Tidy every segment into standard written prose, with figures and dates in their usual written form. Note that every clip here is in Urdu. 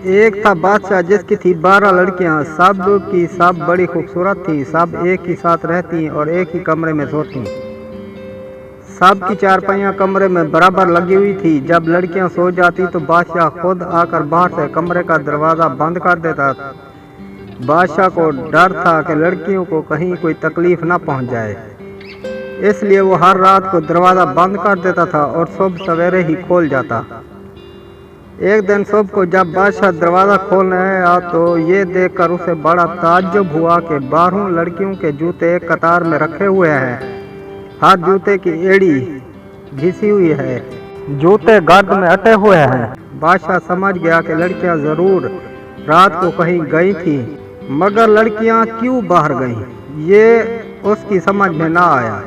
ایک تھا بادشاہ جس کی تھی 12 لڑکیاں، سب کی سب بڑی خوبصورت تھی، سب ایک ہی ساتھ رہتی اور ایک ہی کمرے میں سوتی۔ سب کی چارپائیاں کمرے میں برابر لگی ہوئی تھی۔ جب لڑکیاں سو جاتی تو بادشاہ خود آ کر باہر سے کمرے کا دروازہ بند کر دیتا۔ بادشاہ کو ڈر تھا کہ لڑکیوں کو کہیں کوئی تکلیف نہ پہنچ جائے، اس لیے وہ ہر رات کو دروازہ بند کر دیتا تھا اور صبح سویرے ہی کھول جاتا۔ ایک دن صبح کو جب بادشاہ دروازہ کھولنے آیا تو یہ دیکھ کر اسے بڑا تعجب ہوا کہ 12 لڑکیوں کے جوتے ایک قطار میں رکھے ہوئے ہیں، ہر جوتے کی ایڑی گھسی ہوئی ہے، جوتے گرد میں اٹے ہوئے ہیں۔ بادشاہ سمجھ گیا کہ لڑکیاں ضرور رات کو کہیں گئی تھیں، مگر لڑکیاں کیوں باہر گئیں یہ اس کی سمجھ میں نہ آیا۔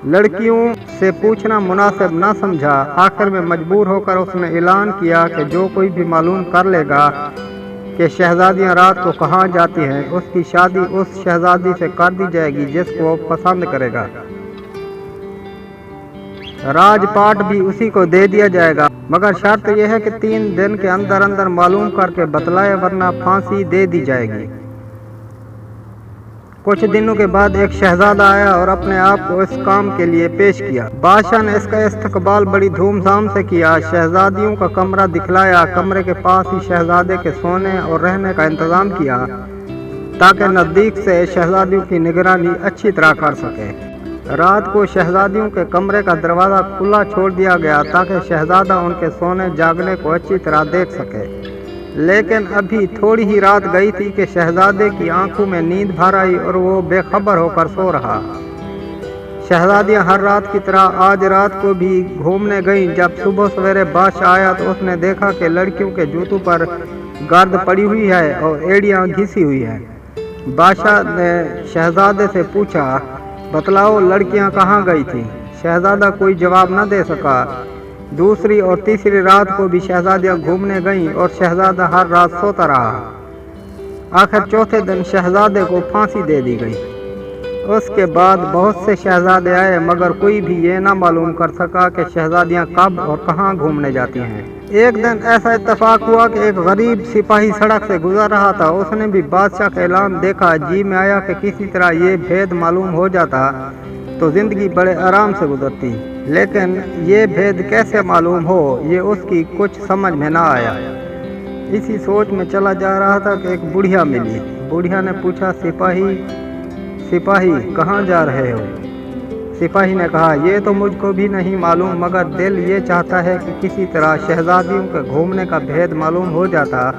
لڑکیوں سے پوچھنا مناسب نہ سمجھا۔ آخر میں مجبور ہو کر اس نے اعلان کیا کہ جو کوئی بھی معلوم کر لے گا کہ شہزادیاں رات کو کہاں جاتی ہیں، اس کی شادی اس شہزادی سے کر دی جائے گی جس کو وہ پسند کرے گا۔ راج پاٹ بھی اسی کو دے دیا جائے گا، مگر شرط یہ ہے کہ 3 دن کے اندر اندر معلوم کر کے بتلائے، ورنہ پھانسی دے دی جائے گی۔ کچھ دنوں کے بعد ایک شہزادہ آیا اور اپنے آپ کو اس کام کے لیے پیش کیا۔ بادشاہ نے اس کا استقبال بڑی دھوم دھام سے کیا، شہزادیوں کا کمرہ دکھلایا، کمرے کے پاس ہی شہزادے کے سونے اور رہنے کا انتظام کیا تاکہ نزدیک سے شہزادیوں کی نگرانی اچھی طرح کر سکے۔ رات کو شہزادیوں کے کمرے کا دروازہ کھلا چھوڑ دیا گیا تاکہ شہزادہ ان کے سونے جاگنے کو اچھی طرح دیکھ سکے، لیکن ابھی تھوڑی ہی رات گئی تھی کہ شہزادے کی آنکھوں میں نیند بھر آئی اور وہ بے خبر ہو کر سو رہا۔ شہزادیاں ہر رات کی طرح آج رات کو بھی گھومنے گئیں۔ جب صبح سویرے بادشاہ آیا تو اس نے دیکھا کہ لڑکیوں کے جوتوں پر گرد پڑی ہوئی ہے اور ایڑیاں گھسی ہوئی ہیں۔ بادشاہ نے شہزادے سے پوچھا، بتلاؤ لڑکیاں کہاں گئی تھیں؟ شہزادہ کوئی جواب نہ دے سکا۔ دوسری اور تیسری رات کو بھی شہزادیاں گھومنے گئیں اور شہزادہ ہر رات سوتا رہا۔ آخر چوتھے دن شہزادے کو پھانسی دے دی گئی۔ اس کے بعد بہت سے شہزادے آئے، مگر کوئی بھی یہ نہ معلوم کر سکا کہ شہزادیاں کب اور کہاں گھومنے جاتی ہیں۔ ایک دن ایسا اتفاق ہوا کہ ایک غریب سپاہی سڑک سے گزر رہا تھا۔ اس نے بھی بادشاہ کا اعلان دیکھا، جی میں آیا کہ کسی طرح یہ بھید معلوم ہو جاتا تو زندگی بڑے آرام سے گزرتی، لیکن یہ بھید کیسے معلوم ہو یہ اس کی کچھ سمجھ میں نہ آیا۔ اسی سوچ میں چلا جا رہا تھا کہ ایک بڑھیا ملی۔ بڑھیا نے پوچھا، سپاہی کہاں جا رہے ہو؟ سپاہی نے کہا، یہ تو مجھ کو بھی نہیں معلوم، مگر دل یہ چاہتا ہے کہ کسی طرح شہزادیوں کے گھومنے کا بھید معلوم ہو جاتا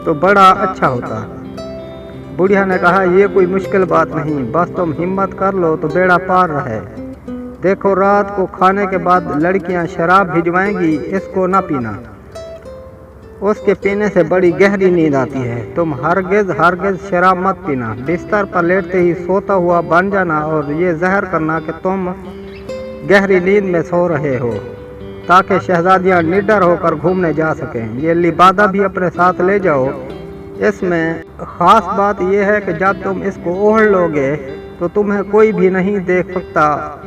تو بڑا اچھا ہوتا۔ بڑھیا نے کہا، یہ کوئی مشکل بات نہیں، بس تم ہمت کر لو تو بیڑا پار رہے۔ دیکھو رات کو کھانے کے بعد لڑکیاں شراب بھجوائیں گی، اس کو نہ پینا، اس کے پینے سے بڑی گہری نیند آتی ہے۔ تم ہرگز شراب مت پینا، بستر پر لیٹتے ہی سوتا ہوا بن جانا اور یہ ظاہر کرنا کہ تم گہری نیند میں سو رہے ہو تاکہ شہزادیاں نڈر ہو کر گھومنے جا سکیں۔ یہ لبادہ بھی اپنے ساتھ لے جاؤ۔ اس میں خاص بات یہ ہے کہ جب تم اس کو اوڑھ لو گے تو تمہیں کوئی بھی نہیں دیکھ سکتا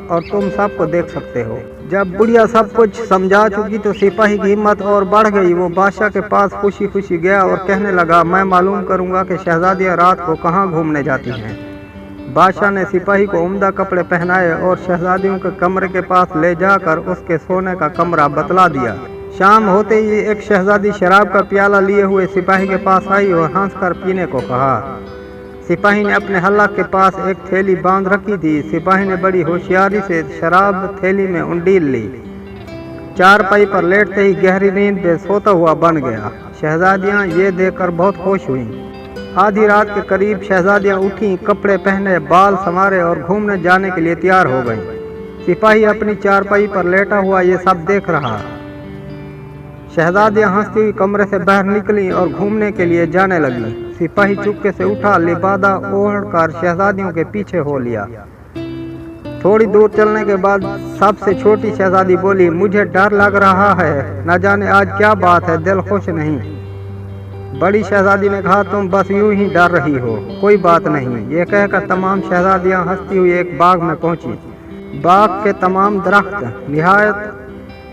اور تم سب کو دیکھ سکتے ہو۔ جب بڑھیا سب کچھ سمجھا چکی تو سپاہی کی ہمت اور بڑھ گئی۔ وہ بادشاہ کے پاس خوشی خوشی گیا اور کہنے لگا، میں معلوم کروں گا کہ شہزادیاں رات کو کہاں گھومنے جاتی ہیں۔ بادشاہ نے سپاہی کو عمدہ کپڑے پہنائے اور شہزادیوں کے کمرے کے پاس لے جا کر اس کے سونے کا کمرہ بتلا دیا۔ شام ہوتے ہی ایک شہزادی شراب کا پیالہ لیے ہوئے سپاہی کے پاس آئی اور ہنس کر پینے کو کہا۔ سپاہی نے اپنے حلق کے پاس ایک تھیلی باندھ رکھی تھی۔ سپاہی نے بڑی ہوشیاری سے شراب تھیلی میں انڈیل لی۔ چارپائی پر لیٹتے ہی گہری نیند میں سوتا ہوا بن گیا۔ شہزادیاں یہ دیکھ کر بہت خوش ہوئیں۔ آدھی رات کے قریب شہزادیاں اٹھیں، کپڑے پہنے، بال سنوارے اور گھومنے جانے کے لیے تیار ہو گئیں۔ سپاہی اپنی چارپائی پر لیٹا ہوا یہ سب دیکھ رہا۔ شہزادیاں ہنستی ہوئی کمرے سے باہر نکلیں اور گھومنے کے لیے جانے لگیں۔ سپاہی چپکے سے اٹھا، لبادہ اوڑھ کر شہزادیوں کے پیچھے ہو لیا۔ تھوڑی دور چلنے کے بعد سب سے چھوٹی شہزادی بولی، مجھے ڈر لگ رہا ہے، نہ جانے آج کیا بات ہے، دل خوش نہیں۔ بڑی شہزادی نے کہا، تم بس یوں ہی ڈر رہی ہو، کوئی بات نہیں۔ یہ کہہ کر تمام شہزادیاں ہنستی ہوئی ایک باغ میں پہنچی۔ باغ کے تمام درخت نہایت